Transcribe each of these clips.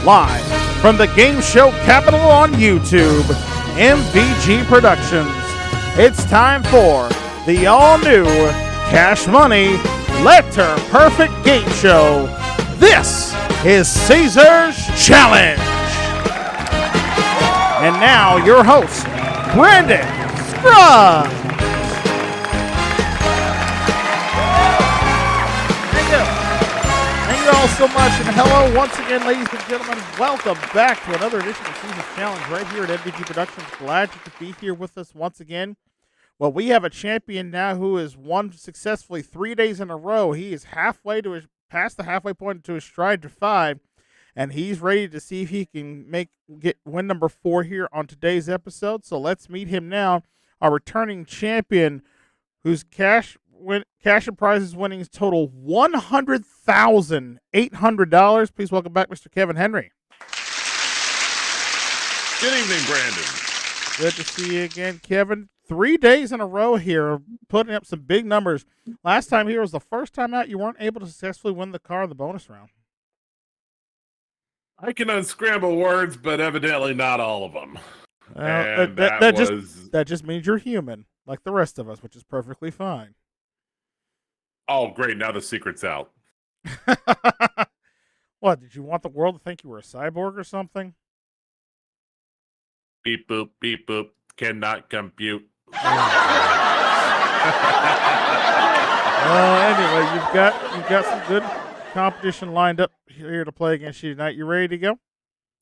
Live from the game show capital on YouTube, MVG Productions. It's time for the all-new Cash Money Letter Perfect Game Show. This is Caesar's Challenge. And now your host, Brandon Scruggs. Thank you all so much, and hello once again, ladies and gentlemen. Welcome back to another edition of Caesar's Challenge right here at MVG Productions. Glad you could be here with us once again. Well, we have a champion now who has won successfully 3 days in a row. He is past the halfway point to his stride to 5, and he's ready to see if he can get win number 4 here on today's episode. So let's meet him now, our returning champion, whose cash and prizes winnings total $100,800. Please welcome back Mr. Kevin Henry. Good evening, Brandon. Good to see you again, Kevin. 3 days in a row here, putting up some big numbers. Last time here was the first time out you weren't able to successfully win the car in the bonus round. I can unscramble words, but evidently not all of them. That just means you're human, like the rest of us, which is perfectly fine. Oh, great. Now the secret's out. What, did you want the world to think you were a cyborg or something? Beep, boop, cannot compute. Anyway, you've got some good competition lined up here to play against you tonight. You ready to go?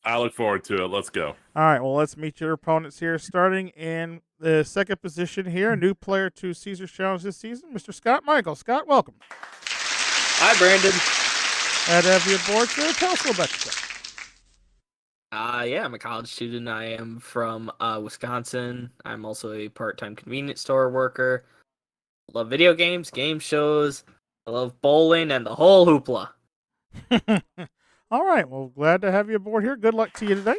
I look forward to it. Let's go. All right, well, let's meet your opponents here. Starting in the second position here, a new player to Caesar's Challenge this season, Mr. Scott Michael. Scott, welcome. Hi, Brandon. Glad to have you aboard, sir. Tell us a little about yourself. Yeah, I'm a college student. I am from Wisconsin. I'm also a part-time convenience store worker. I love video games, game shows. I love bowling and the whole hoopla. All right, well, glad to have you aboard here. Good luck to you today.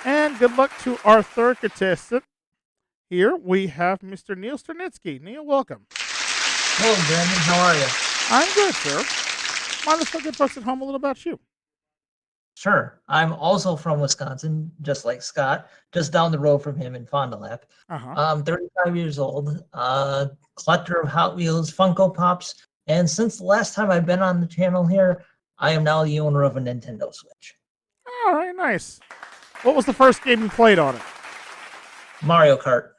And good luck to our third contestant. Here we have Mr. Neil Sternitsky. Neil, welcome. Hello, Brandon. How are you? I'm good, sir. Mind if I give folks at home a little about you? Sure. I'm also from Wisconsin, just like Scott, just down the road from him in Fond du Lac. I'm 35 years old, collector of Hot Wheels, Funko Pops, and since the last time I've been on the channel here, I am now the owner of a Nintendo Switch. All right, nice. What was the first game you played on it? Mario Kart.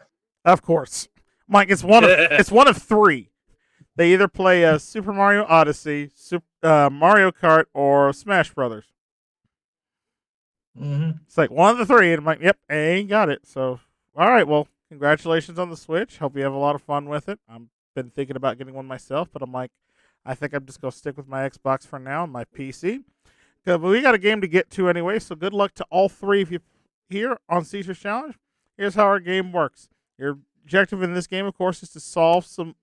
Of course. Mike, it's one of three. They either play Super Mario Odyssey, Mario Kart, or Smash Brothers. Mm-hmm. It's like one of the three, and I'm like, yep, I ain't got it. So, all right, well, congratulations on the Switch. Hope you have a lot of fun with it. I've been thinking about getting one myself, but I'm like, I think I'm just going to stick with my Xbox for now and my PC. But we got a game to get to anyway, so good luck to all three of you here on Caesar's Challenge. Here's how our game works. Your objective in this game, of course, is to solve some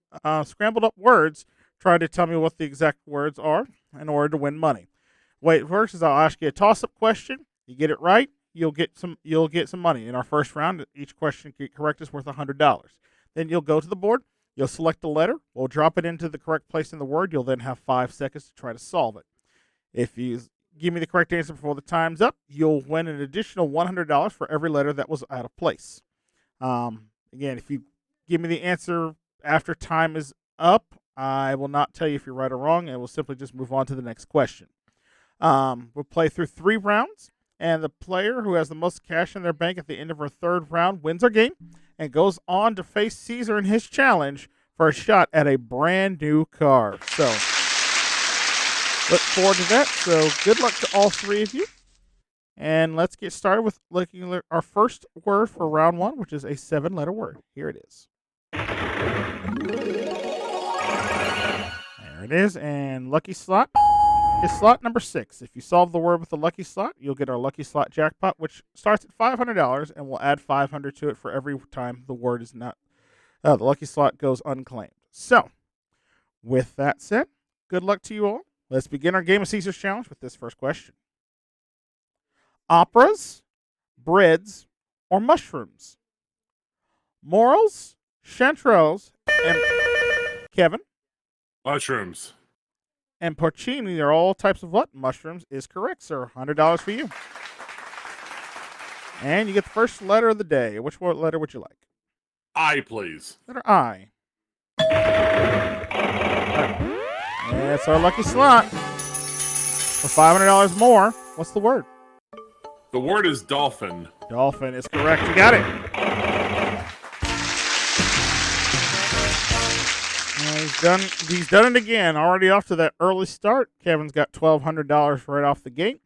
scrambled up words. Try to tell me what the exact words are in order to win money. The way it works is I'll ask you a toss-up question. You get it right, you'll get some money. In our first round, each question correct is worth $100. Then you'll go to the board, you'll select a letter, we'll drop it into the correct place in the word. You'll then have 5 seconds to try to solve it. If you give me the correct answer before the time's up, you'll win an additional $100 for every letter that was out of place. Again, if you give me the answer after time is up, I will not tell you if you're right or wrong, and we'll simply just move on to the next question. We'll play through 3 rounds. And the player who has the most cash in their bank at the end of our third round wins our game and goes on to face Caesar in his challenge for a shot at a brand new car. So, look forward to that. So, good luck to all three of you. And let's get started with looking at our first word for round 1, which is a 7-letter word. Here it is. There it is. And lucky slot is slot number 6. If you solve the word with the lucky slot, you'll get our lucky slot jackpot, which starts at $500, and we'll add $500 to it for every time the word is not the lucky slot goes unclaimed. So, with that said, good luck to you all. Let's begin our game of Caesar's Challenge with this first question. Operas, breads, or mushrooms? Morals, chanterelles, and Kevin? Mushrooms. and porcini are all types of what? Mushrooms is correct, sir. $100 for you. And you get the first letter of the day. Which letter would you like? I, please. Letter I. It's our lucky slot. For $500 more, what's the word? The word is dolphin. Dolphin is correct. You got it. And he's done it again. Already off to that early start. Kevin's got $1,200 right off the gate.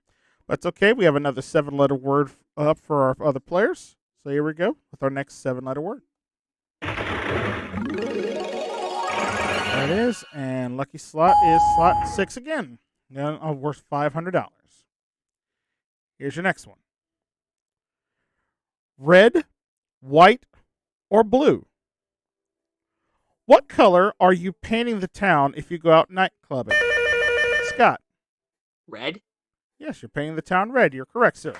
But it's okay. We have another 7-letter word up for our other players. So here we go with our next 7-letter word. There it is. And lucky slot is slot 6 again. Now worth $500. Here's your next one. Red, white, or blue? What color are you painting the town if you go out night clubbing? Scott. Red? Yes, you're painting the town red. You're correct, sir.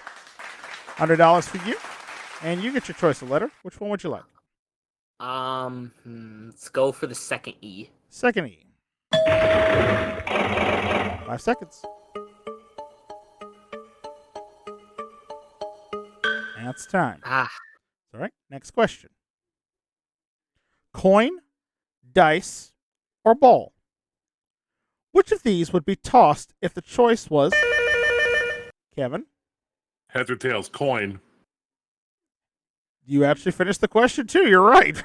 $100 for you. And you get your choice of letter. Which one would you like? Let's go for the second E. Second E. 5 seconds. That's time. All right, next question. Coin, dice, or ball? Which of these would be tossed if the choice was Kevin? Heads or tails, coin. You actually finished the question too. You're right.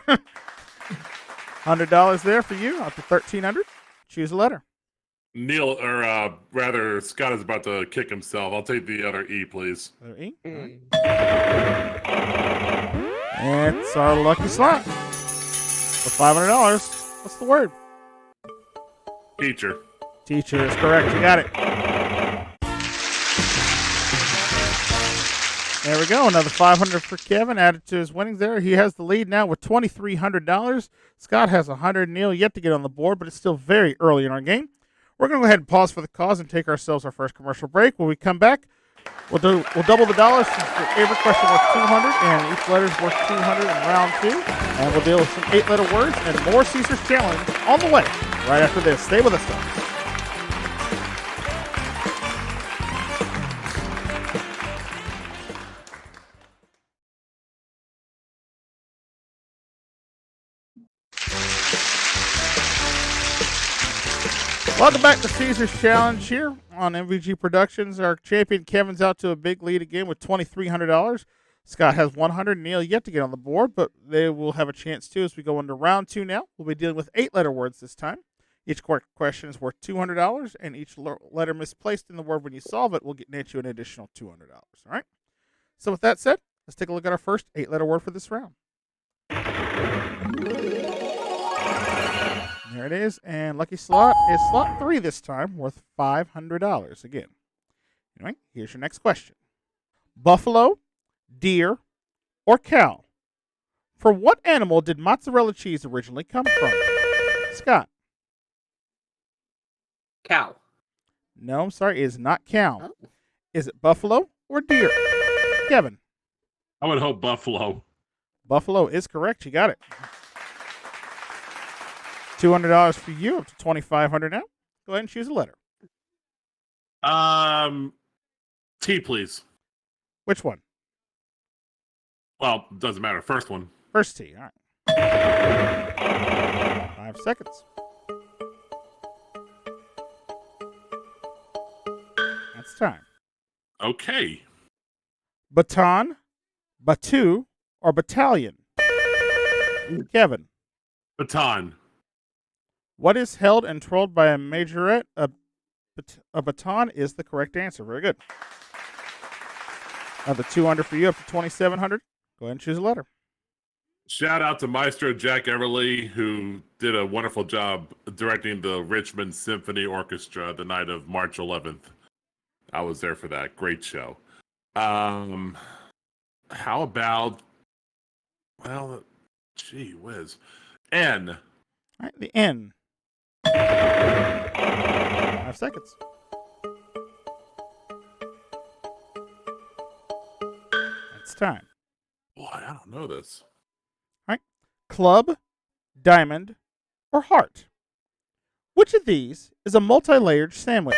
$100 there for you, up to $1,300. Choose a letter. Neil, or rather, Scott is about to kick himself. I'll take the other E, please. Letter E. Right. It's our lucky slot for $500. What's the word? Teacher. Teacher is correct. You got it. There we go. Another $500 for Kevin added to his winnings there. He has the lead now with $2,300. Scott has $100. Neil yet to get on the board, but it's still very early in our game. We're going to go ahead and pause for the cause and take ourselves our first commercial break. When we come back, we'll double the dollars since every question worth $200 and each letter's worth $200 in round 2. And we'll deal with some 8-letter words and more Caesar's Challenge on the way right after this. Stay with us, though. Welcome back to Caesar's Challenge here on MVG Productions. Our champion Kevin's out to a big lead again with $2,300. Scott has $100. Neil yet to get on the board, but they will have a chance too as we go into round 2 now. We'll be dealing with 8-letter words this time. Each question is worth $200, and each letter misplaced in the word when you solve it will net you an additional $200. All right? So with that said, let's take a look at our first 8-letter word for this round. There it is, and lucky slot is slot 3 this time, worth $500 again. Anyway, here's your next question. Buffalo, deer, or cow? For what animal did mozzarella cheese originally come from? Scott. Cow. No, I'm sorry, it is not cow. Oh. Is it buffalo or deer? Kevin. I would hope buffalo. Buffalo is correct. You got it. $200 for you, up to $2,500 now. Go ahead and choose a letter. T, please. Which one? Well, doesn't matter. First one. First T. All right. 5 seconds. That's time. Okay. Baton, batu, or battalion? Kevin. Baton. What is held and twirled by a majorette? A baton is the correct answer. Very good. Another $200 for you, up to $2,700. Go ahead and choose a letter. Shout out to Maestro Jack Everly, who did a wonderful job directing the Richmond Symphony Orchestra the night of March 11th. I was there for that. Great show. How about, well, gee whiz. N. All right, the N. 5 seconds. It's time. Boy, I don't know this. All right. Club, diamond, or heart? Which Which of these is a multi-layered sandwich?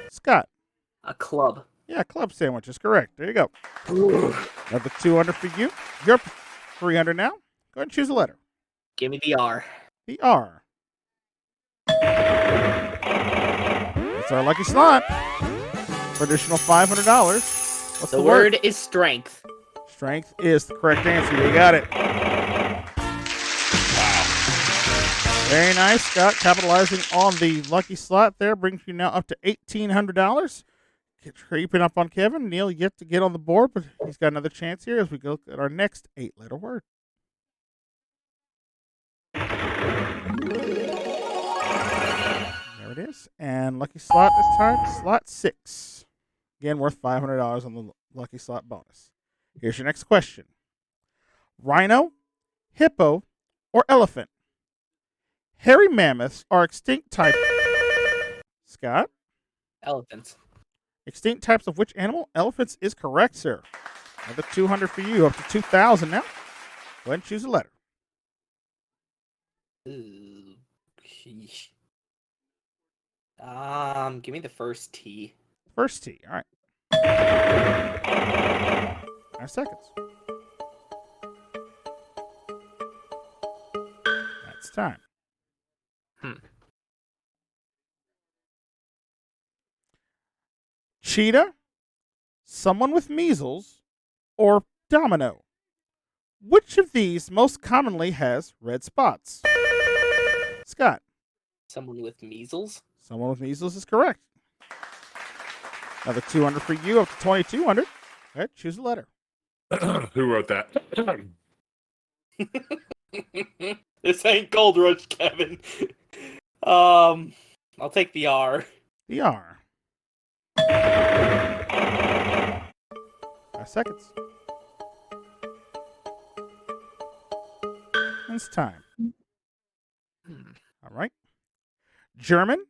Scott. A club. Yeah, club sandwich is correct. There you go. Another 200 for you. You're up to 300 now. Go ahead and choose a letter. Give me the R. The R. It's our lucky slot. For additional $500. What's The word is strength. Strength is the correct answer. You got it. Very nice, Scott. Capitalizing on the lucky slot there brings you now up to $1,800. Creeping up on Kevin. Neil yet to get on the board, but he's got another chance here as we go at our next 8-letter word. There it is. And lucky slot this time, slot 6. Again, worth $500 on the lucky slot bonus. Here's your next question. Rhino, hippo, or elephant? Hairy mammoths are extinct types. Scott? Elephants. Extinct types of which animal? Elephants is correct, sir. Another 200 for you, up to 2,000 now. Go ahead and choose a letter. Ooh, sheesh. Give me the first T. First T, all right. 5 seconds. That's time. Cheetah, someone with measles, or domino? Which of these most commonly has red spots? Scott. Someone with measles? Someone with measles is correct. Another 200 for you, up to 2,200. Go ahead, choose a letter. Who wrote that? This ain't Gold Rush, Kevin. I'll take the R. The R. 5 seconds. It's time. All right. German,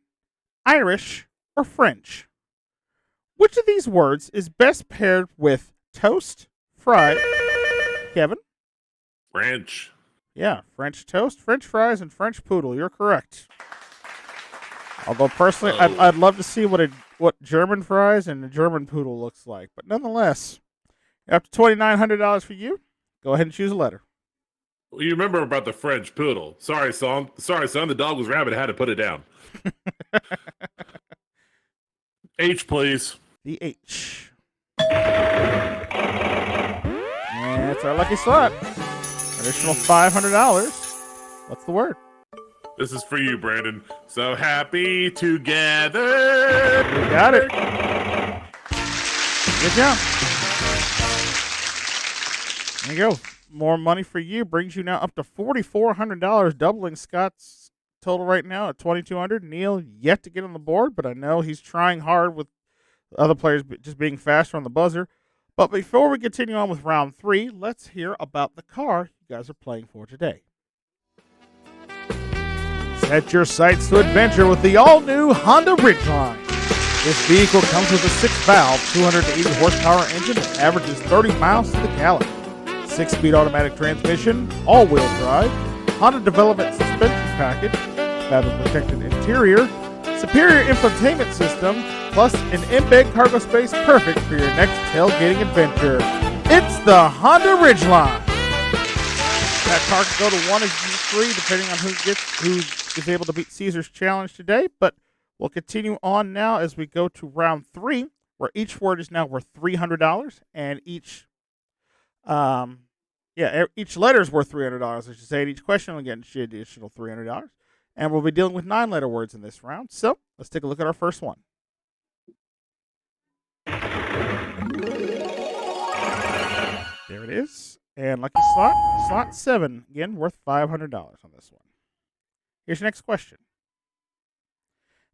Irish, or French? Which of these words is best paired with toast, fried? Kevin? French. Yeah, French toast, French fries, and French poodle. You're correct. Although personally, I'd love to see what German fries and a German poodle looks like. But nonetheless, up to $2,900 for you. Go ahead and choose a letter. Well, you remember about the French poodle. Sorry, son. The dog was rabid. I had to put it down. H, please. The H. And it's our lucky slot. Additional $500. What's the word? This is for you, Brandon. So happy together. You got it. Good job. There you go. More money for you brings you now up to $4,400, doubling Scott's total right now at $2,200. Neil yet to get on the board, but I know he's trying hard with other players just being faster on the buzzer. But before we continue on with round 3, let's hear about the car you guys are playing for today. Set your sights to adventure with the all-new Honda Ridgeline. This vehicle comes with a 6-valve, 280 horsepower engine that averages 30 miles to the gallon. 6-speed automatic transmission, all-wheel drive, Honda development suspension package, fabric-protected interior, superior infotainment system, plus an in-bed cargo space perfect for your next tailgating adventure. It's the Honda Ridgeline. That car can go to 1 of 3 depending on who is able to beat Caesar's challenge today, but we'll continue on now as we go to round 3, where each word is now worth $300, and each letter is worth $300. I should say, and each question will get an additional $300. And we'll be dealing with 9-letter words in this round. So let's take a look at our first one. There it is. And lucky slot 7. Again, worth $500 on this one. Here's your next question.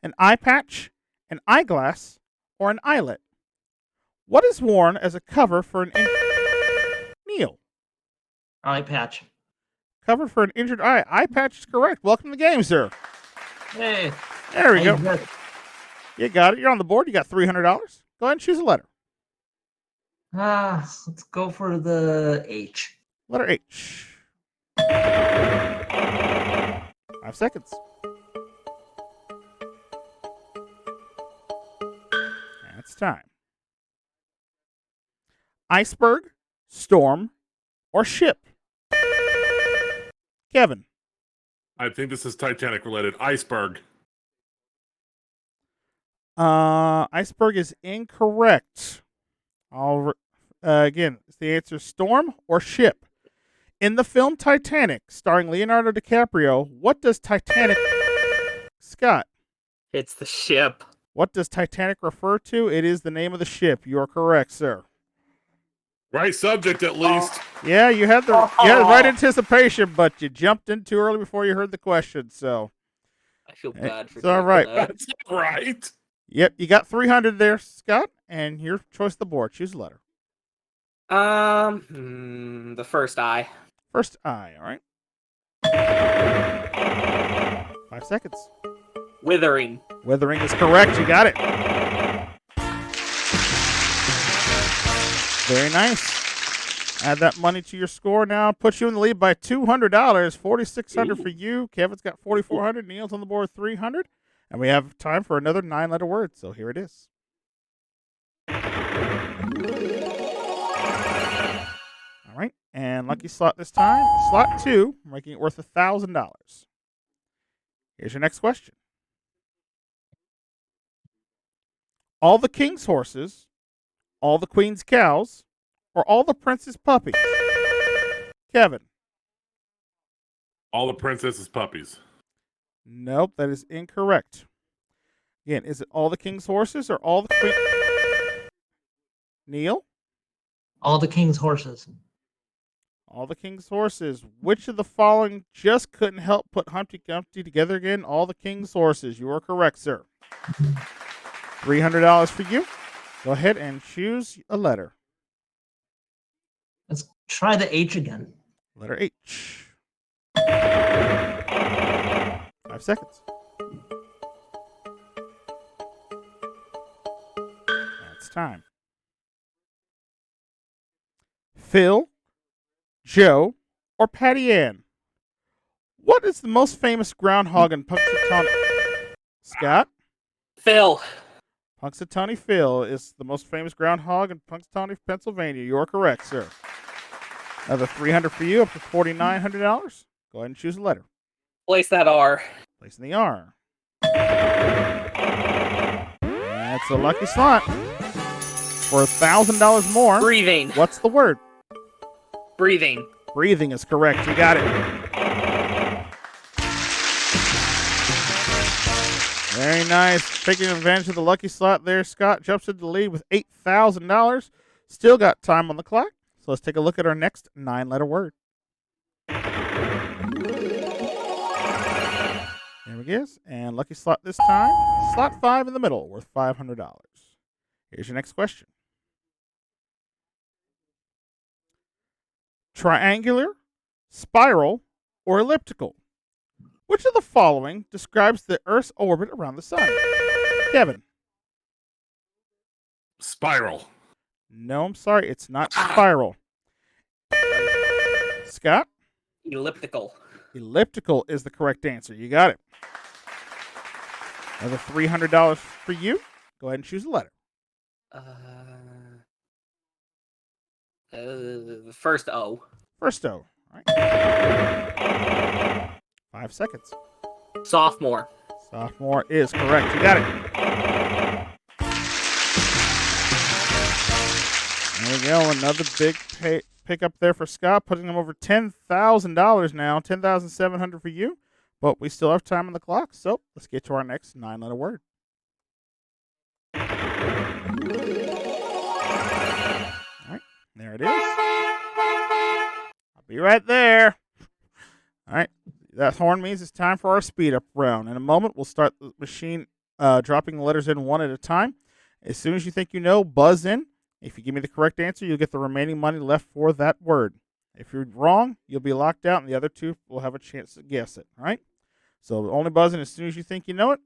An eye patch, an eyeglass, or an eyelet? What is worn as a cover for an Neil? Eye patch. Cover for an injured eye. Eye patch is correct. Welcome to the game, sir. Hey. There we go. You got it. You're on the board. You got $300. Go ahead and choose a letter. Let's go for the H. Letter H. 5 seconds. It's time. Iceberg, storm, or ship? Kevin. I think this is Titanic related. Iceberg. Iceberg is incorrect. Again, is the answer storm or ship? In the film Titanic, starring Leonardo DiCaprio, what does Titanic... Scott. It's the ship. What does Titanic refer to? It is the name of the ship. You are correct, sir. Right subject, at least. Yeah, you had the right anticipation, but you jumped in too early before you heard the question. So I feel bad for it's all right. That's right. Yep, you got 300 there, Scott, and your choice of the board. Choose a letter. The first I. First I. All right. 5 seconds. Withering. Withering is correct. You got it. Very nice. Add that money to your score now. Puts you in the lead by $200. $4,600 for you. Kevin's got $4,400. Neil's on the board with $300. And we have time for another 9-letter word. So here it is. All right. And lucky slot this time. Slot 2, making it worth $1,000. Here's your next question. All the king's horses, all the queen's cows, or all the prince's puppies? Kevin. All the princess's puppies. Nope, that is incorrect. Again, is it all the king's horses or all the queen? Neil? All the king's horses. All the king's horses. Which of the following just couldn't help put Humpty Dumpty together again? All the king's horses. You are correct, sir. $300 for you. Go ahead and choose a letter. Let's try the H again. Letter H. 5 seconds. That's time. Phil, Joe, or Patty Ann? What is the most famous groundhog in Punxsutawney? Scott? Phil. Punxsutawney Phil is the most famous groundhog in Punxsutawney, Pennsylvania. You are correct, sir. Another $300 for you, up to $4,900. Go ahead and choose a letter. Place that R. Place in the R. That's a lucky slot. For $1,000 more. Breathing. What's the word? Breathing. Breathing is correct. You got it. Very nice. Taking advantage of the lucky slot there, Scott jumps into the lead with $8,000. Still got time on the clock. So let's take a look at our next 9-letter word. There we go. And lucky slot this time. Slot 5 in the middle, worth $500. Here's your next question. Triangular, spiral, or elliptical? Which of the following describes the Earth's orbit around the sun? Kevin. Spiral. No, I'm sorry. It's not spiral. Scott? Elliptical. Elliptical is the correct answer. You got it. Another $300 for you. Go ahead and choose a letter. First O. First O. All right. 5 seconds. Sophomore. Sophomore is correct. You got it. There we go. Another big pick up there for Scott, putting him over $10,000 now. $10,700 for you. But we still have time on the clock, so let's get to our next 9-letter word. All right. There it is. I'll be right there. All right. That horn means it's time for our speed up round. In a moment, we'll start the machine dropping the letters in one at a time. As soon as you think you know, buzz in. If you give me the correct answer, you'll get the remaining money left for that word. If you're wrong, you'll be locked out, and the other two will have a chance to guess it. All right? So only buzz in as soon as you think you know it.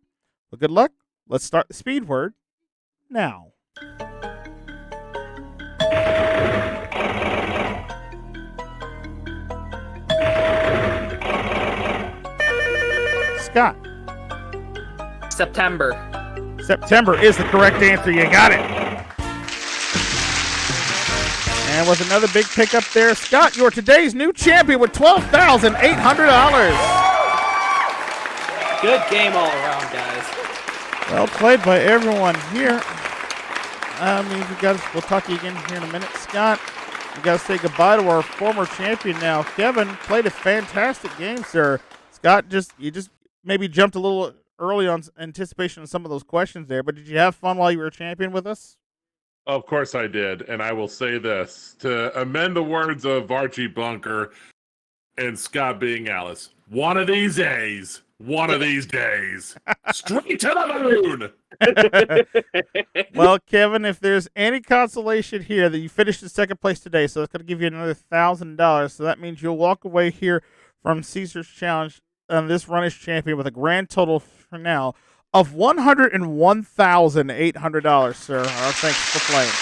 Well, good luck. Let's start the speed word now. Scott. September. September is the correct answer. You got it. And with another big pickup there, Scott, you're today's new champion with $12,800. Good game all around, guys. Well played by everyone here. We'll talk to you again here in a minute. Scott, we got to say goodbye to our former champion now. Kevin played a fantastic game, sir. Scott, you just maybe jumped a little early on anticipation of some of those questions there, but did you have fun while you were a champion with us? Of course I did, and I will say this, to amend the words of Archie Bunker and Scott being Alice, one of these days, straight to the moon! Well, Kevin, if there's any consolation here that you finished in second place today, so it's going to give you another $1,000, so that means you'll walk away here from Caesar's Challenge on this run as champion with a grand total for now of $101,800, sir. Thanks for playing.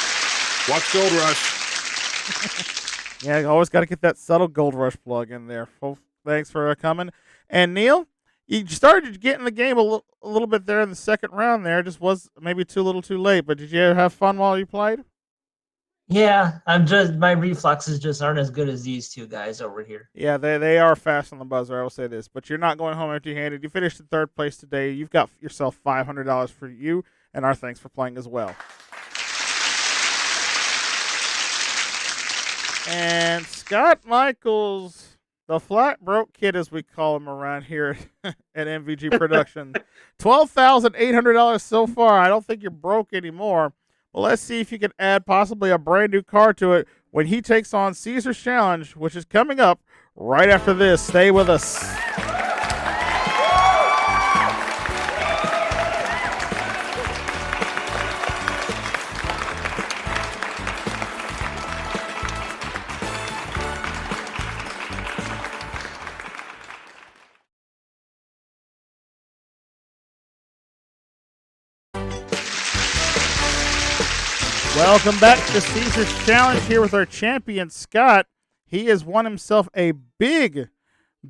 Watch Gold Rush. Yeah, you always got to get that subtle Gold Rush plug in there. Well, thanks for coming. And Neil, you started to get in the game a little bit there in the second round there. Just was maybe too little too late, but did you have fun while you played? Yeah, my reflexes just aren't as good as these two guys over here. Yeah, they are fast on the buzzer, I will say this. But you're not going home empty-handed. You finished in third place today. You've got yourself $500 for you, and our thanks for playing as well. And Scott Michaels, the flat broke kid, as we call him around here at MVG Production, $12,800 so far. I don't think you're broke anymore. Well, let's see if you can add possibly a brand new car to it when he takes on Caesar's Challenge, which is coming up right after this. Stay with us. Welcome back to Caesar's Challenge here with our champion, Scott. He has won himself a big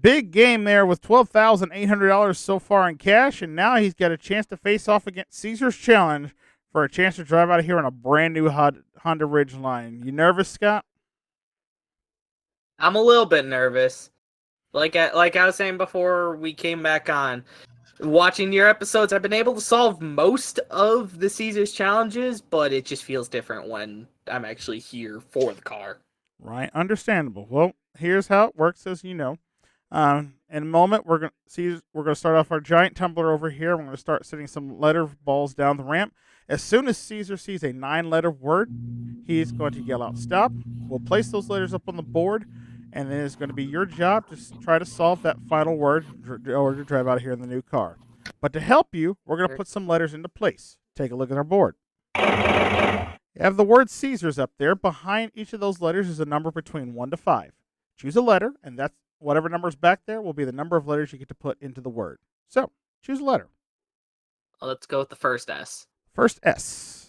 game there with $12,800 so far in cash, and now he's got a chance to face off against Caesar's Challenge for a chance to drive out of here on a brand new Honda Ridgeline. You nervous, Scott? I'm a little bit nervous. Like I was saying before we came back on, watching your episodes, I've been able to solve most of the Caesar's challenges, but it just feels different when I'm actually here for the car. Right, understandable. Well, here's how it works, as you know. In a moment, we're gonna start off our giant tumbler over here. We're gonna start sending some letter balls down the ramp. As soon as Caesar sees a 9-letter word, he's going to yell out "stop." We'll place those letters up on the board, and then it's going to be your job to try to solve that final word in order to drive out of here in the new car. But to help you, we're going to put some letters into place. Take a look at our board. You have the word Caesars up there. Behind each of those letters is a number between 1 to 5. Choose a letter, and that's whatever number is back there will be the number of letters you get to put into the word. So, choose a letter. Let's go with the first S. First S.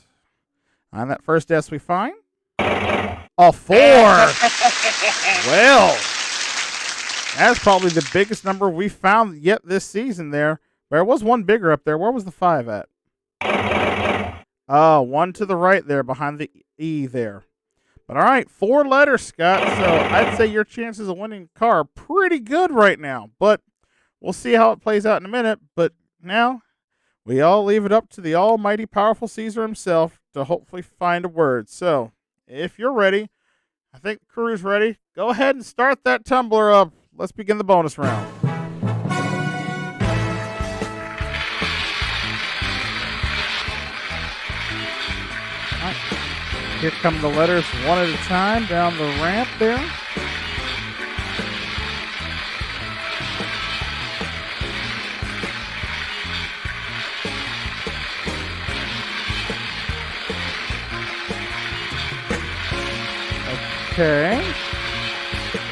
On that first S we find a 4. Well, that's probably the biggest number we found yet this season there. There was one bigger up there. Where was the 5 at? Oh, one to the right there behind the E there. But all right, 4 letters, Scott. So I'd say your chances of winning the car are pretty good right now. But we'll see how it plays out in a minute. But now we all leave it up to the almighty powerful Caesar himself to hopefully find a word. So if you're ready, I think the crew's ready. Go ahead and start that tumbler up. Let's begin the bonus round. All right. Here come the letters one at a time down the ramp there. Okay.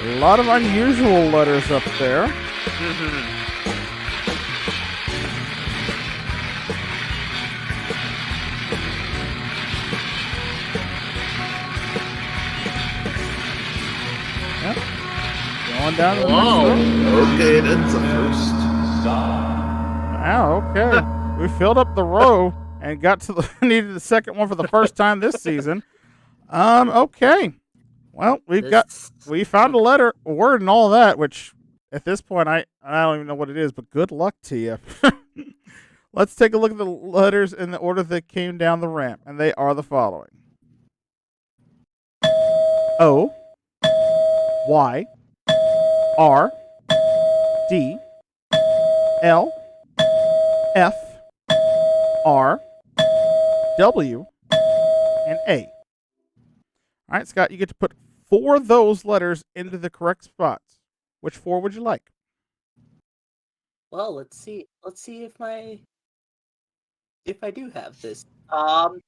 A lot of unusual letters up there. Yep. Going down the Okay, that's the first. Wow, okay. We filled up the row and got to needed the second one for the first time this season. Okay. Well, we This- found a word, and all that. Which at this point, I don't even know what it is. But good luck to you. Let's take a look at the letters in the order that came down the ramp, and they are the following: O, Y, R, D, L, F, R, W, and A. All right, Scott, you get to put 4 of those letters into the correct spots. Which 4 would you like? Well, let's see. Let's see if I do have this. I'll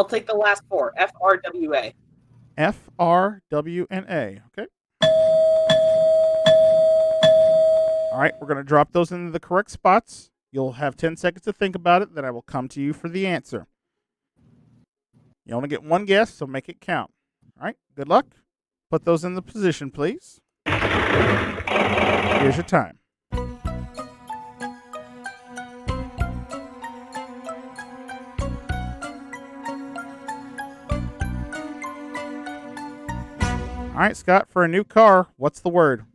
take the last 4. FRWA. F, R, W, and A. Okay. All right, we're going to drop those into the correct spots. You'll have 10 seconds to think about it, then I will come to you for the answer. You only get 1 guess, so make it count. All right, good luck. Put those in the position, please. Here's your time. All right, Scott, for a new car, what's the word?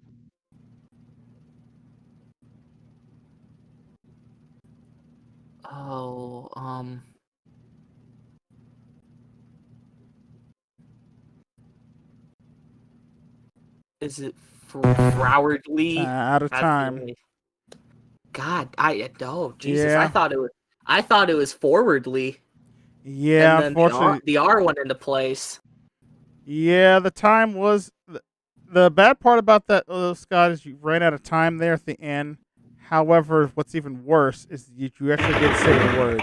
Oh, is it Frowardly? Out of That's time. the- God, Jesus! Yeah. I thought it was Forwardly. Yeah, And then unfortunately. the R went into place. Yeah, the time was the bad part about that, Scott, is you ran out of time there at the end. However, what's even worse is you actually did say the word.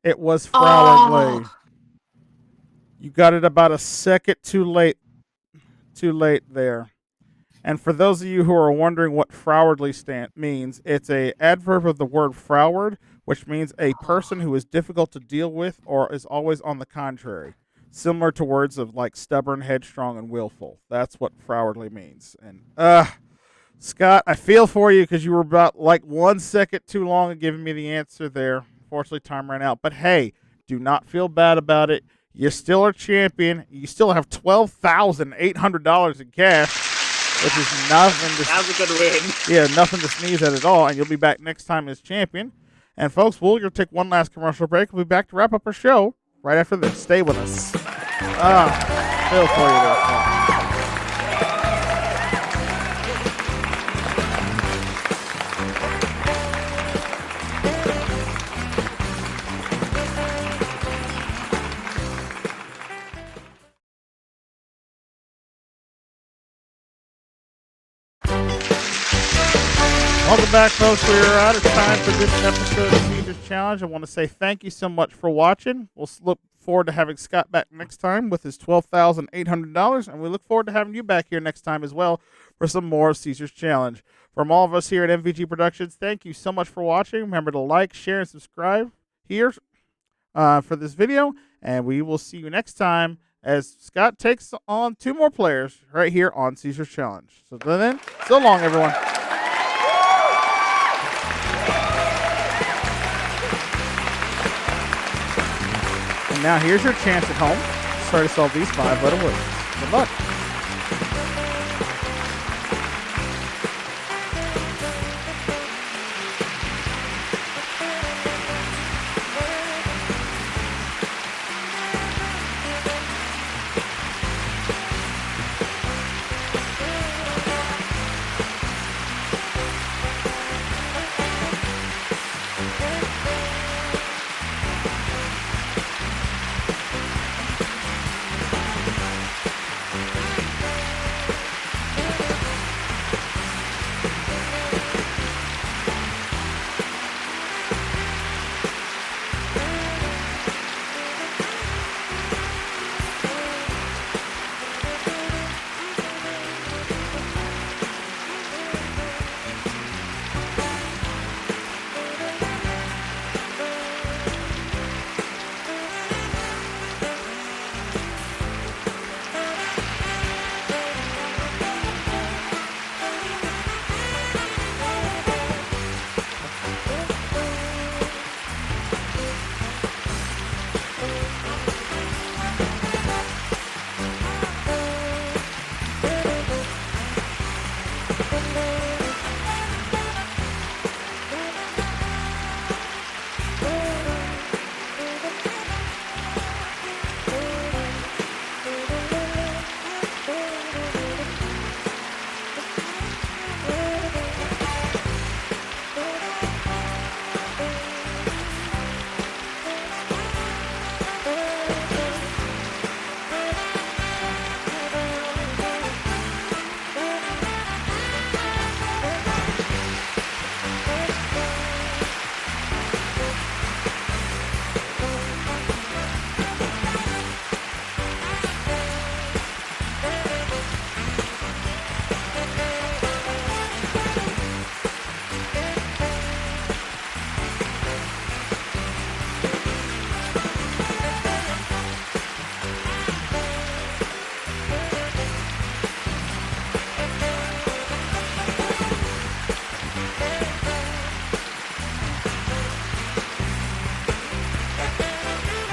It was Frowardly. You got it about a second too late. Too late there. And for those of you who are wondering what frowardly means, it's a adverb of the word froward, which means a person who is difficult to deal with or is always on the contrary. Similar to words of like stubborn, headstrong, and willful. That's what frowardly means. And Scott, I feel for you because you were about like 1 second too long in giving me the answer there. Unfortunately, time ran out. But hey, do not feel bad about it. You still are champion. You still have $12,800 in cash, which is nothing to. That was a good win. Yeah, nothing to sneeze at all. And you'll be back next time as champion. And folks, we're gonna take one last commercial break. We'll be back to wrap up our show right after this. Stay with us. Feel for you there, folks. Welcome back, folks. We're out of time for this episode of Caesar's Challenge. I want to say thank you so much for watching. We'll look forward to having Scott back next time with his $12,800, and we look forward to having you back here next time as well for some more of Caesar's Challenge. From all of us here at MVG Productions, thank you so much for watching. Remember to like, share, and subscribe here for this video, and we will see you next time as Scott takes on 2 more players right here on Caesar's Challenge. So then, so long, everyone. And now here's your chance at home to try to solve these 5-letter words. Good luck.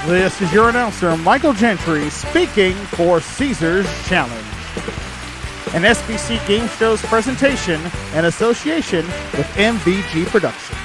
This is your announcer, Michael Gentry, speaking for Caesar's Challenge, an SBC Game Show's presentation in association with MVG Productions.